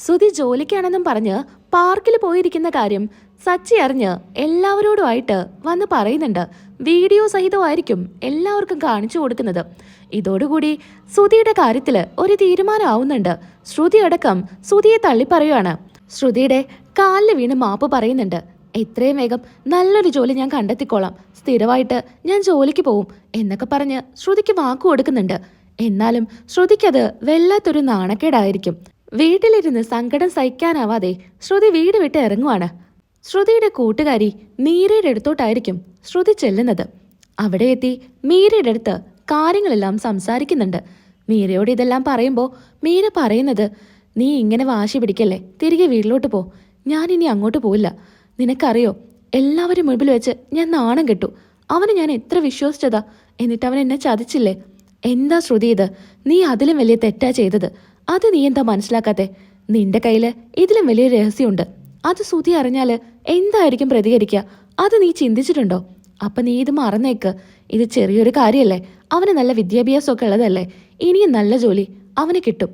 സുധി ജോലിക്കാണെന്നും പറഞ്ഞ് പാർക്കിൽ പോയിരിക്കുന്ന കാര്യം സച്ചി അറിഞ്ഞ് എല്ലാവരോടുമായിട്ട് വന്ന് പറയുന്നുണ്ട്. വീഡിയോ സഹിതമായിരിക്കും എല്ലാവർക്കും കാണിച്ചു കൊടുക്കുന്നത്. ഇതോടുകൂടി ശ്രുതിയുടെ കാര്യത്തിൽ ഒരു തീരുമാനമാവുന്നുണ്ട്. ശ്രുതി അടക്കം ശ്രുതിയെ തള്ളിപ്പറയുകയാണ്. ശ്രുതിയുടെ കാലിൽ വീണ് മാപ്പ് പറയുന്നുണ്ട്. എത്രയും വേഗം നല്ലൊരു ജോലി ഞാൻ കണ്ടെത്തിക്കോളാം, സ്ഥിരമായിട്ട് ഞാൻ ജോലിക്ക് പോവും എന്നൊക്കെ പറഞ്ഞ് ശ്രുതിക്ക് വാക്കു കൊടുക്കുന്നുണ്ട്. എന്നാലും ശ്രുതിക്കത് വല്ലാത്തൊരു നാണക്കേടായിരിക്കും. വീട്ടിലിരുന്ന് സങ്കടം സഹിക്കാനാവാതെ ശ്രുതി വീട് വിട്ട് ഇറങ്ങുവാണ്. ശ്രുതിയുടെ കൂട്ടുകാരി മീരയുടെ അടുത്തോട്ടായിരിക്കും ശ്രുതി ചെല്ലുന്നത്. അവിടെ എത്തി മീരയുടെ അടുത്ത് കാര്യങ്ങളെല്ലാം സംസാരിക്കുന്നുണ്ട്. മീരയോട് ഇതെല്ലാം പറയുമ്പോൾ മീര പറയുന്നത്, നീ ഇങ്ങനെ വാശി പിടിക്കല്ലേ, തിരികെ വീട്ടിലോട്ട് പോ, ഞാനിനി അങ്ങോട്ട് പോയില്ല. നിനക്കറിയോ, എല്ലാവരും മുൻപിൽ വെച്ച് ഞാൻ നാണം കെട്ടു. അവന് ഞാൻ എത്ര വിശ്വസിച്ചതാ, എന്നിട്ട് അവൻ എന്നെ ചതിച്ചില്ലേ. എന്താ ശ്രുതി ഇത്, നീ അതിലും വലിയ തെറ്റാ ചെയ്തത്. അത് നീ എന്താ മനസ്സിലാക്കാത്തെ? നിന്റെ കയ്യില് ഇതിലും വലിയ രഹസ്യമുണ്ട്. അത് ശ്രുതി അറിഞ്ഞാല് എന്തായിരിക്കും പ്രതികരിക്കുക, അത് നീ ചിന്തിച്ചിട്ടുണ്ടോ? അപ്പൊ നീ ഇത് മറന്നേക്ക്. ഇത് ചെറിയൊരു കാര്യമല്ലേ, അവന് നല്ല വിദ്യാഭ്യാസമൊക്കെ ഉള്ളതല്ലേ, ഇനിയും നല്ല ജോലി അവന് കിട്ടും,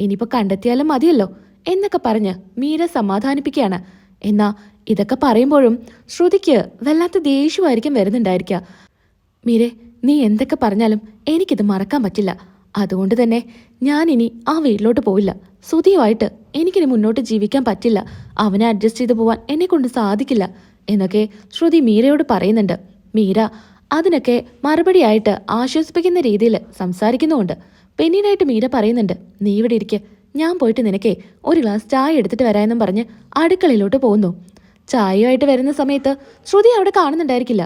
ഇനിയിപ്പോ കണ്ടെത്തിയാലും മതിയല്ലോ എന്നൊക്കെ പറഞ്ഞ് മീര സമാധാനിപ്പിക്കുകയാണ്. എന്നാ ഇതൊക്കെ പറയുമ്പോഴും ശ്രുതിക്ക് വല്ലാത്ത ദേഷ്യമായിരിക്കും വരുന്നുണ്ടായിരിക്കുക. മീരെ, നീ എന്തൊക്കെ പറഞ്ഞാലും എനിക്കിത് മറക്കാൻ പറ്റില്ല. അതുകൊണ്ട് തന്നെ ഞാനിനി ആ വീട്ടിലോട്ട് പോവില്ല. ശ്രുതിയുമായിട്ട് എനിക്കിനി മുന്നോട്ട് ജീവിക്കാൻ പറ്റില്ല. അവനെ അഡ്ജസ്റ്റ് ചെയ്ത് പോവാൻ എന്നെ കൊണ്ട് സാധിക്കില്ല എന്നൊക്കെ ശ്രുതി മീരയോട് പറയുന്നുണ്ട്. മീര അതിനൊക്കെ മറുപടിയായിട്ട് ആശ്വസിപ്പിക്കുന്ന രീതിയിൽ സംസാരിക്കുന്നുമുണ്ട്. പിന്നീടായിട്ട് മീര പറയുന്നുണ്ട്, നീ ഇവിടെ ഇരിക്കെ, ഞാൻ പോയിട്ട് നിനക്കേ ഒരു ഗ്ലാസ് ചായ എടുത്തിട്ട് വരാമെന്നും പറഞ്ഞ് അടുക്കളയിലോട്ട് പോകുന്നു. ചായയുമായിട്ട് വരുന്ന സമയത്ത് ശ്രുതി അവിടെ കാണുന്നുണ്ടായിരിക്കില്ല.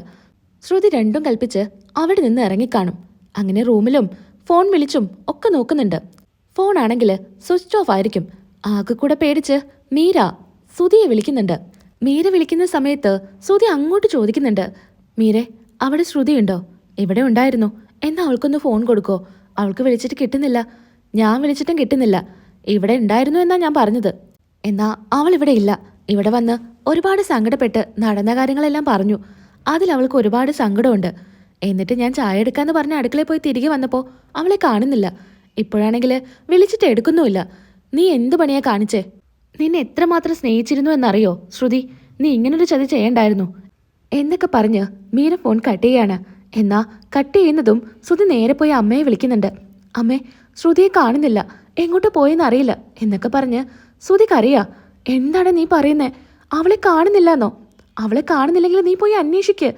ശ്രുതി രണ്ടും കൽപ്പിച്ച് അവിടെ നിന്ന് ഇറങ്ങിക്കാണും. അങ്ങനെ റൂമിലും ഫോൺ വിളിച്ചും ഒക്കെ നോക്കുന്നുണ്ട്. ഫോണാണെങ്കിൽ സ്വിച്ച് ഓഫ് ആയിരിക്കും. ആകെ കൂടെ പേടിച്ച് മീര ശ്രുതിയെ വിളിക്കുന്നുണ്ട്. മീര വിളിക്കുന്ന സമയത്ത് ശ്രുതി അങ്ങോട്ട് ചോദിക്കുന്നുണ്ട്, മീരെ, അവിടെ ശ്രുതി ഉണ്ടോ? ഇവിടെ ഉണ്ടായിരുന്നു. എന്നാ അവൾക്കൊന്ന് ഫോൺ കൊടുക്കോ? അവൾക്ക് വിളിച്ചിട്ട് കിട്ടുന്നില്ല. ഞാൻ വിളിച്ചിട്ടും കിട്ടുന്നില്ല. ഇവിടെ ഉണ്ടായിരുന്നു എന്നാ ഞാൻ പറഞ്ഞത്. എന്നാ അവൾ ഇവിടെ ഇല്ല. ഇവിടെ വന്ന് ഒരുപാട് സങ്കടപ്പെട്ട് നടന്ന കാര്യങ്ങളെല്ലാം പറഞ്ഞു. അതിൽ അവൾക്ക് ഒരുപാട് സങ്കടമുണ്ട്. എന്നിട്ട് ഞാൻ ചായ എടുക്കാന്ന് പറഞ്ഞ് അടുക്കളയിൽ പോയി തിരികെ വന്നപ്പോൾ അവളെ കാണുന്നില്ല. ഇപ്പോഴാണെങ്കിൽ വിളിച്ചിട്ട് എടുക്കുന്നുമില്ല. നീ എന്തു പണിയാ കാണിച്ചേ? നിന്നെ എത്രമാത്രം സ്നേഹിച്ചിരുന്നു എന്നറിയോ ശ്രുതി? നീ ഇങ്ങനൊരു ചതി ചെയ്യണ്ടായിരുന്നു എന്നൊക്കെ പറഞ്ഞ് മീര ഫോൺ കട്ട് ചെയ്യാണ്. എന്നാ കട്ട് ചെയ്യുന്നതും ശ്രുതി നേരെ പോയി അമ്മയെ വിളിക്കുന്നുണ്ട്. അമ്മേ, ശ്രുതിയെ കാണുന്നില്ല, എങ്ങോട്ട് പോയെന്ന് അറിയില്ല എന്നൊക്കെ പറഞ്ഞ് ശ്രുതിക്കറിയാ. എന്താണ് നീ പറയുന്നേ? അവളെ കാണുന്നില്ലെന്നോ? അവളെ കാണുന്നില്ലെങ്കിൽ നീ പോയി അന്വേഷിക്ക്.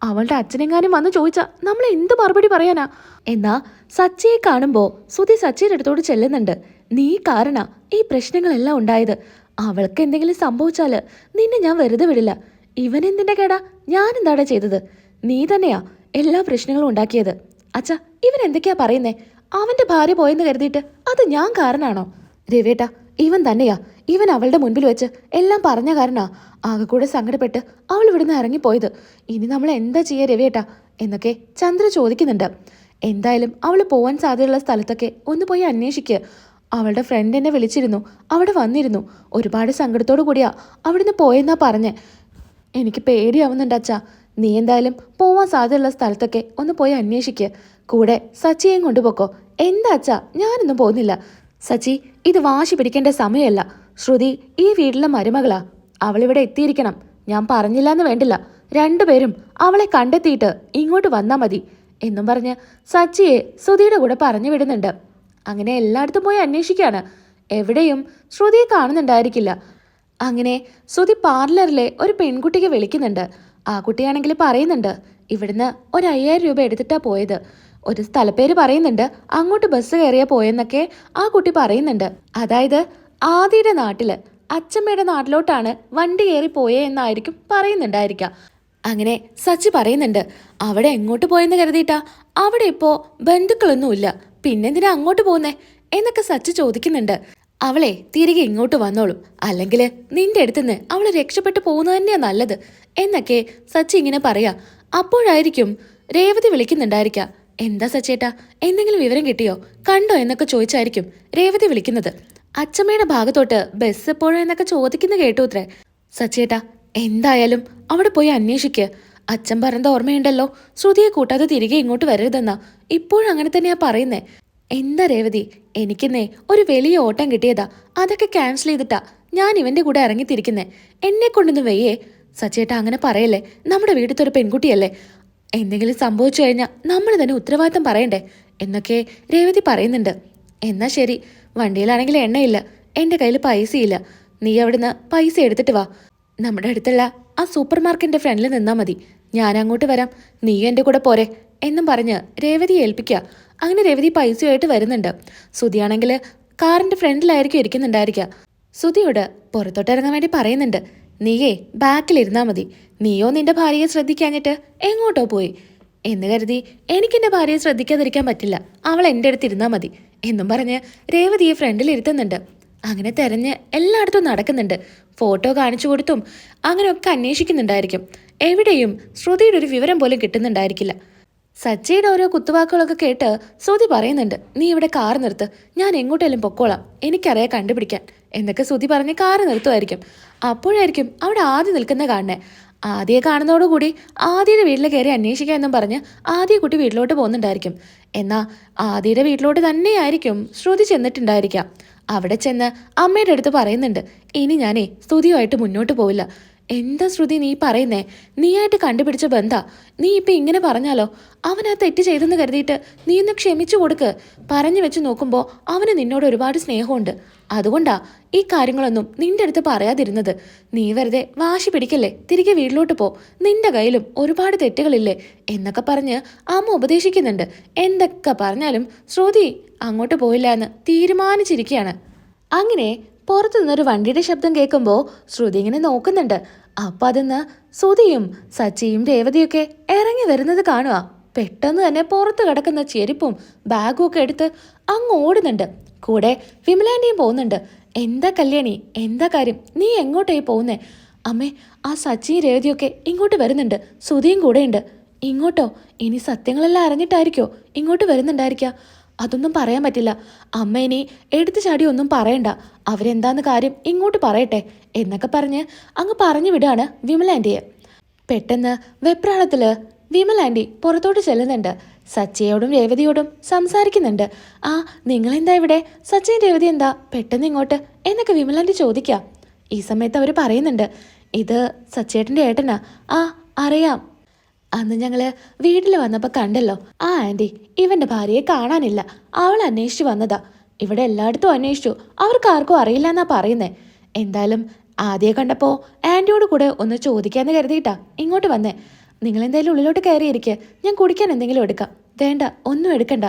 അവളുടെ അച്ഛനെങ്ങാനും വന്ന് ചോദിച്ചാ നമ്മൾ എന്ത് മറുപടി പറയാനാ? എന്നാ സച്ചിയെ കാണുമ്പോ ശ്രുതി സച്ചിയുടെ അടുത്തോട് ചെല്ലുന്നുണ്ട്. നീ കാരണ ഈ പ്രശ്നങ്ങളെല്ലാം ഉണ്ടായത്. അവൾക്ക് എന്തെങ്കിലും സംഭവിച്ചാല് നിന്നെ ഞാൻ വെറുതെ വിടില്ല. ഇവനെന്തിന്റെ കേടാ? ഞാൻ എന്താടാ ചെയ്തത്? നീ തന്നെയാ എല്ലാ പ്രശ്നങ്ങളും ഉണ്ടാക്കിയത്. അച്ഛാ, ഇവൻ എന്തൊക്കെയാ പറയുന്നേ? അവന്റെ ഭാര്യ പോയെന്ന് കരുതിയിട്ട് അത് ഞാൻ കാരണാണോ? രവേട്ട, ഇവൻ തന്നെയാ. ഇവൻ അവളുടെ മുൻപിൽ വെച്ച് എല്ലാം പറഞ്ഞ കാരണാ ആകെ കൂടെ സങ്കടപ്പെട്ട് അവൾ ഇവിടുന്ന് ഇറങ്ങിപ്പോയത്. ഇനി നമ്മൾ എന്താ ചെയ്യാ രവേട്ട എന്നൊക്കെ ചന്ദ്ര ചോദിക്കുന്നുണ്ട്. എന്തായാലും അവൾ പോവാൻ സാധ്യതയുള്ള സ്ഥലത്തൊക്കെ ഒന്ന് പോയി അന്വേഷിക്കുക. അവളുടെ ഫ്രണ്ട് എന്നെ വിളിച്ചിരുന്നു, അവിടെ വന്നിരുന്നു. ഒരുപാട് സങ്കടത്തോടു കൂടിയാ അവിടുന്ന് പോയെന്നാ പറഞ്ഞേ. എനിക്ക് പേടിയാവുന്നുണ്ട് അച്ഛാ. നീ എന്തായാലും പോവാൻ സാധ്യതയുള്ള സ്ഥലത്തൊക്കെ ഒന്ന് പോയി അന്വേഷിക്കുക. കൂടെ സച്ചിയെയും കൊണ്ടുപോക്കോ. എന്താ അച്ഛാ, ഞാനൊന്നും പോകുന്നില്ല. സച്ചി, ഇത് വാശി പിടിക്കേണ്ട സമയമല്ല. ശ്രുതി ഈ വീട്ടിലെ മരുമകളാ. അവളിവിടെ എത്തിയിരിക്കണം. ഞാൻ പറഞ്ഞില്ലാന്ന് വേണ്ടില്ല. രണ്ടുപേരും അവളെ കണ്ടെത്തിയിട്ട് ഇങ്ങോട്ട് വന്നാ മതി എന്നും പറഞ്ഞ് സച്ചിയെ ശ്രുതിയുടെ കൂടെ പറഞ്ഞു വിടുന്നുണ്ട്. അങ്ങനെ എല്ലായിടത്തും പോയി അന്വേഷിക്കുകയാണ്. എവിടെയും ശ്രുതിയെ കാണുന്നുണ്ടായിരിക്കില്ല. അങ്ങനെ ശ്രുതി പാർലറിലെ ഒരു പെൺകുട്ടിക്ക് വിളിക്കുന്നുണ്ട്. ആ കുട്ടിയാണെങ്കിൽ പറയുന്നുണ്ട്, ഇവിടുന്ന് ഒരു 5000 രൂപ എടുത്തിട്ടാ പോയത്. ഒരു സ്ഥലപ്പേര് പറയുന്നുണ്ട്, അങ്ങോട്ട് ബസ് കയറിയാ പോയെന്നൊക്കെ ആ കുട്ടി പറയുന്നുണ്ട്. അതായത് ആദിയുടെ നാട്ടില് അച്ഛമ്മയുടെ നാട്ടിലോട്ടാണ് വണ്ടി കയറി പോയേ എന്നായിരിക്കും പറയുന്നുണ്ടായിരിക്കാം. അങ്ങനെ സച്ചി പറയുന്നുണ്ട്, അവിടെ എങ്ങോട്ട് പോയെന്ന് കരുതിയിട്ടാ? അവിടെ ഇപ്പോ ബന്ധുക്കളൊന്നുമില്ല, പിന്നെന്തിനാ അങ്ങോട്ട് പോകുന്നേ എന്നൊക്കെ സച്ചി ചോദിക്കുന്നുണ്ട്. അവളെ തിരികെ ഇങ്ങോട്ട് വന്നോളും, അല്ലെങ്കിൽ നിന്റെ അടുത്തുനിന്ന് അവള് രക്ഷപ്പെട്ടു പോകുന്നത് തന്നെയാ നല്ലത് എന്നൊക്കെ സച്ചി ഇങ്ങനെ പറയാ. അപ്പോഴായിരിക്കും രേവതി വിളിക്കുന്നുണ്ടായിരിക്കാം. എന്താ സച്ചേട്ടാ, എന്തെങ്കിലും വിവരം കിട്ടിയോ, കണ്ടോ എന്നൊക്കെ ചോദിച്ചായിരിക്കും രേവതി വിളിക്കുന്നത്. അച്ഛമ്മയുടെ ഭാഗത്തോട്ട് ബസ് എപ്പോഴോ എന്നൊക്കെ ചോദിക്കുന്ന കേട്ടു അത്രേ. സച്ചേട്ടാ, എന്തായാലും അവിടെ പോയി അന്വേഷിക്ക്. അച്ഛൻ പറഞ്ഞത് ഓർമ്മയുണ്ടല്ലോ, ശ്രുതിയെ കൂട്ടാതെ തിരികെ ഇങ്ങോട്ട് വരരുതെന്നാ. ഇപ്പോഴും അങ്ങനെ തന്നെയാ പറയുന്നേ. എന്താ രേവതി, എനിക്കെന്നേ ഒരു വലിയ ഓട്ടം കിട്ടിയതാ. അതൊക്കെ ക്യാൻസൽ ചെയ്തിട്ടാ ഞാൻ ഇവന്റെ കൂടെ ഇറങ്ങിത്തിരിക്കുന്നേ. എന്നെ കൊണ്ടൊന്നും വെയ്യേ. സച്ചേട്ടാ അങ്ങനെ പറയല്ലേ. നമ്മുടെ വീട്ടിലത്തെ ഒരു പെൺകുട്ടിയല്ലേ. എന്തെങ്കിലും സംഭവിച്ചു കഴിഞ്ഞാൽ നമ്മൾ തന്നെ ഉത്തരവാദിത്തം പറയണ്ടേ എന്നൊക്കെ രേവതി പറയുന്നുണ്ട്. എന്നാ ശരി, വണ്ടിയിലാണെങ്കിൽ എണ്ണയില്ല, എൻ്റെ കയ്യിൽ പൈസയില്ല. നീ അവിടുന്ന് പൈസ എടുത്തിട്ട് വാ. നമ്മുടെ അടുത്തുള്ള ആ സൂപ്പർ മാർക്കറ്റിന്റെ ഫ്രണ്ടിൽ നിന്നാ മതി. ഞാൻ അങ്ങോട്ട് വരാം, നീ എൻ്റെ കൂടെ പോരെ എന്നും പറഞ്ഞ് രേവതിയെ ഏൽപ്പിക്കുക. അങ്ങനെ രേവതി പൈസയായിട്ട് വരുന്നുണ്ട്. സുധിയാണെങ്കിൽ കാറിന്റെ ഫ്രണ്ടിലായിരിക്കും ഇരിക്കുന്നുണ്ടായിരിക്കുക. സുധിയോട് പുറത്തോട്ടിറങ്ങാൻ വേണ്ടി പറയുന്നുണ്ട്. നീയേ ബാക്കിലിരുന്നാ മതി. നീയോ നിന്റെ ഭാര്യയെ ശ്രദ്ധിക്കാഞ്ഞിട്ട് എങ്ങോട്ടോ പോയി എന്ന് കരുതി എനിക്കെന്റെ ഭാര്യയെ ശ്രദ്ധിക്കാതിരിക്കാൻ പറ്റില്ല. അവൾ എൻ്റെ അടുത്ത് ഇരുന്നാ മതി എന്നും പറഞ്ഞ് രേവതിയെ ഫ്രണ്ടിൽ ഇരുത്തുന്നുണ്ട്. അങ്ങനെ തെരഞ്ഞ് എല്ലായിടത്തും നടക്കുന്നുണ്ട്. ഫോട്ടോ കാണിച്ചു കൊടുത്തും അങ്ങനെയൊക്കെ അന്വേഷിക്കുന്നുണ്ടായിരിക്കും. എവിടെയും ശ്രുതിയുടെ ഒരു വിവരം പോലും കിട്ടുന്നുണ്ടായിരിക്കില്ല. സച്ചിയുടെ ഓരോ കുത്തുവാക്കുകളൊക്കെ കേട്ട് ശ്രുതി പറയുന്നുണ്ട്. നീ ഇവിടെ കാർ നിർത്ത്, ഞാൻ എങ്ങോട്ടേലും പൊക്കോളാം, എനിക്കറിയാം കണ്ടുപിടിക്കാൻ എന്നൊക്കെ ശ്രുതി പറഞ്ഞ് കാറ് നിർത്തുമായിരിക്കും. അപ്പോഴായിരിക്കും അവിടെ ആദ്യം നിൽക്കുന്ന കാണണേ. ആദ്യയെ കാണുന്നതോടുകൂടി ആദ്യയുടെ വീട്ടിൽ കയറി അന്വേഷിക്കാം എന്നും പറഞ്ഞ് ആദ്യ കുട്ടി വീട്ടിലോട്ട് പോകുന്നുണ്ടായിരിക്കും. എന്നാൽ ആദ്യയുടെ വീട്ടിലോട്ട് തന്നെയായിരിക്കും ശ്രുതി ചെന്നിട്ടുണ്ടായിരിക്കാം. അവിടെ ചെന്ന് അമ്മയുടെ അടുത്ത് പറയുന്നുണ്ട്. ഇനി ഞാനേ സ്തുതിയുമായിട്ട് മുന്നോട്ട് പോവില്ല. എന്താ ശ്രുതി നീ പറയുന്നേ? നീയായിട്ട് കണ്ടുപിടിച്ച ബന്ധാ. നീ ഇപ്പം ഇങ്ങനെ പറഞ്ഞാലോ? അവൻ ആ തെറ്റ് ചെയ്തെന്ന് കരുതിയിട്ട് നീ ഒന്ന് ക്ഷമിച്ചു കൊടുക്ക്. പറഞ്ഞു വെച്ച് നോക്കുമ്പോൾ അവന് നിന്നോട് ഒരുപാട് സ്നേഹമുണ്ട്. അതുകൊണ്ടാ ഈ കാര്യങ്ങളൊന്നും നിന്റെ അടുത്ത് പറയാതിരുന്നത്. നീ വെറുതെ വാശി പിടിക്കല്ലേ, തിരികെ വീട്ടിലോട്ട് പോ. നിന്റെ കയ്യിലും ഒരുപാട് തെറ്റുകളില്ലേ എന്നൊക്കെ പറഞ്ഞ് അമ്മ ഉപദേശിക്കുന്നുണ്ട്. എന്തൊക്കെ പറഞ്ഞാലും ശ്രുതി അങ്ങോട്ട് പോയില്ല എന്ന് തീരുമാനിച്ചിരിക്കുകയാണ്. അങ്ങനെ പുറത്തു നിന്നൊരു വണ്ടിയുടെ ശബ്ദം കേൾക്കുമ്പോൾ ശ്രുതി ഇങ്ങനെ നോക്കുന്നുണ്ട്. അപ്പം അതിന്ന് ശ്രുതിയും സച്ചിയും രേവതിയൊക്കെ ഇറങ്ങി വരുന്നത് കാണുക. പെട്ടെന്ന് തന്നെ പുറത്ത് കിടക്കുന്ന ചെരുപ്പും ബാഗും ഒക്കെ എടുത്ത് അങ്ങ് ഓടുന്നുണ്ട്. കൂടെ വിമലാൻ്റെയും പോകുന്നുണ്ട്. എന്താ കല്യാണി, എന്താ കാര്യം? നീ എങ്ങോട്ടായി പോകുന്നേ? അമ്മേ, ആ സച്ചിയും രേവതിയൊക്കെ ഇങ്ങോട്ട് വരുന്നുണ്ട്. ശ്രുതിയും കൂടെയുണ്ട്. ഇങ്ങോട്ടോ? ഇനി സത്യങ്ങളെല്ലാം അറിഞ്ഞിട്ടായിരിക്കോ ഇങ്ങോട്ട് വരുന്നുണ്ടായിരിക്കുക? അതൊന്നും പറയാൻ പറ്റില്ല. അമ്മ ഇനി എടുത്തു ചാടി ഒന്നും പറയണ്ട. അവരെന്താന്ന് കാര്യം ഇങ്ങോട്ട് പറയട്ടെ എന്നൊക്കെ പറഞ്ഞ് അങ്ങ് പറഞ്ഞു വിടാണ് വിമലാൻ്റിയെ. പെട്ടെന്ന് വെപ്രാളത്തില് വിമലാൻ്റി പുറത്തോട്ട് ചെല്ലുന്നുണ്ട്. സച്ചിയോടും രേവതിയോടും സംസാരിക്കുന്നുണ്ട്. ആ, നിങ്ങളെന്താ ഇവിടെ? സച്ചിയും രേവതി എന്താ പെട്ടെന്ന് ഇങ്ങോട്ട് എന്നൊക്കെ വിമലാൻ്റി ചോദിക്കാം. ഈ സമയത്ത് അവർ പറയുന്നുണ്ട്. ഇത് സച്ചേട്ടൻ്റെ ഏട്ടനാ. ആ, അറിയാം. അന്ന് ഞങ്ങള് വീട്ടിൽ വന്നപ്പോൾ കണ്ടല്ലോ. ആ ആൻറ്റി, ഇവന്റെ ഭാര്യയെ കാണാനില്ല. അവൾ അന്വേഷിച്ചു വന്നതാ. ഇവിടെ എല്ലായിടത്തും അന്വേഷിച്ചു, അവർക്ക് ആർക്കും അറിയില്ല എന്നാ പറയുന്നേ. എന്തായാലും ആദ്യം കണ്ടപ്പോൾ ആൻറ്റിയോട് കൂടെ ഒന്ന് ചോദിക്കാന്ന് കരുതിയിട്ടാ ഇങ്ങോട്ട് വന്നേ. നിങ്ങളെന്തായാലും ഉള്ളിലോട്ട് കയറിയിരിക്കുക, ഞാൻ കുടിക്കാൻ എന്തെങ്കിലും എടുക്കാം. വേണ്ട, ഒന്നും എടുക്കണ്ട.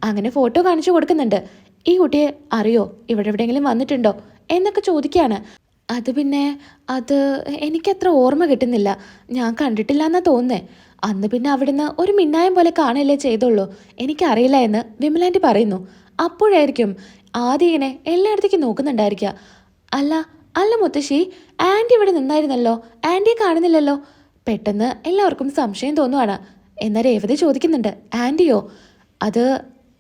അങ്ങനെ ഫോട്ടോ കാണിച്ചു കൊടുക്കുന്നുണ്ട്. ഈ കുട്ടിയെ അറിയോ? ഇവിടെ എവിടെയെങ്കിലും വന്നിട്ടുണ്ടോ എന്നൊക്കെ ചോദിക്കുകയാണ്. അത് പിന്നെ അത് എനിക്കത്ര ഓർമ്മ കിട്ടുന്നില്ല. ഞാൻ കണ്ടിട്ടില്ല എന്നാ തോന്നുന്നേ. അന്ന് പിന്നെ അവിടുന്ന് ഒരു മിന്നായം പോലെ കാണല്ലേ ചെയ്തുള്ളൂ. എനിക്കറിയില്ല എന്ന് വിമലാൻ്റി പറയുന്നു. അപ്പോഴായിരിക്കും ആദ്യം ഇങ്ങനെ എല്ലായിടത്തേക്കും നോക്കുന്നുണ്ടായിരിക്കുക. അല്ല അല്ല മുത്തശ്ശി, ആൻറ്റി ഇവിടെ നിന്നായിരുന്നല്ലോ, ആൻറ്റിയെ കാണുന്നില്ലല്ലോ. പെട്ടെന്ന് എല്ലാവർക്കും സംശയം തോന്നുവാണ്. എന്നാൽ രേവതി ചോദിക്കുന്നുണ്ട്. ആൻറ്റിയോ? അത്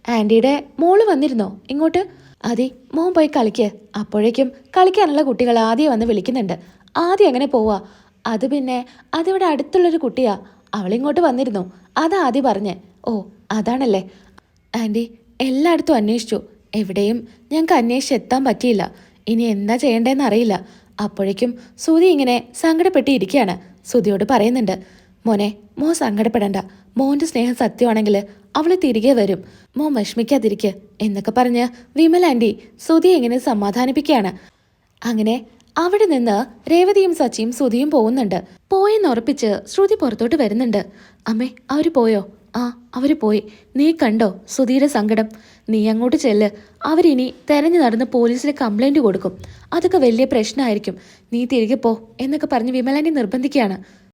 ആൻറ്റിയുടെ മോള് വന്നിരുന്നോ ഇങ്ങോട്ട്? അതെ, മോൻ പോയി കളിക്ക്. അപ്പോഴേക്കും കളിക്കാനുള്ള കുട്ടികൾ ആദ്യം വന്ന് വിളിക്കുന്നുണ്ട്. ആദ്യം അങ്ങനെ പോവാ. അത് പിന്നെ അതിവിടെ അടുത്തുള്ളൊരു കുട്ടിയാ, അവളിങ്ങോട്ട് വന്നിരുന്നു, അതാ ആദ്യം പറഞ്ഞേ. ഓ, അതാണല്ലേ. ആൻറ്റി, എല്ലായിടത്തും അന്വേഷിച്ചു, എവിടെയും ഞങ്ങൾക്ക് അന്വേഷിച്ചെത്താൻ പറ്റിയില്ല. ഇനി എന്താ ചെയ്യേണ്ടതെന്ന് അറിയില്ല. അപ്പോഴേക്കും സുധി ഇങ്ങനെ സങ്കടപ്പെട്ടിരിക്കുകയാണ്. സുധിയോട് പറയുന്നുണ്ട്. മോനെ, മോൻ സങ്കടപ്പെടണ്ട. മോൻ്റെ സ്നേഹം സത്യമാണെങ്കിൽ അവള് തിരികെ വരും. മോൻ വിഷമിക്കാതിരിക്കുക എന്നൊക്കെ പറഞ്ഞ് വിമലാൻ്റി സുധിയെ ഇങ്ങനെ സമാധാനിപ്പിക്കുകയാണ്. അങ്ങനെ അവിടെ നിന്ന് രേവതിയും സച്ചിയും സുധിയും പോകുന്നുണ്ട്. പോയെന്നുറപ്പിച്ച് ശ്രുതി പുറത്തോട്ട് വരുന്നുണ്ട്. അമ്മേ, അവര് പോയോ? ആ, അവര് പോയി. നീ കണ്ടോ സുധിയുടെ സങ്കടം? നീ അങ്ങോട്ട് ചെല്ല്. അവരിനി തെരഞ്ഞു നടന്ന് പോലീസിൽ കംപ്ലൈന്റ് കൊടുക്കും. അതൊക്കെ വലിയ പ്രശ്നമായിരിക്കും. നീ തിരികെ പോ എന്നൊക്കെ പറഞ്ഞ് വിമലാൻ്റി നിർബന്ധിക്കുകയാണ്.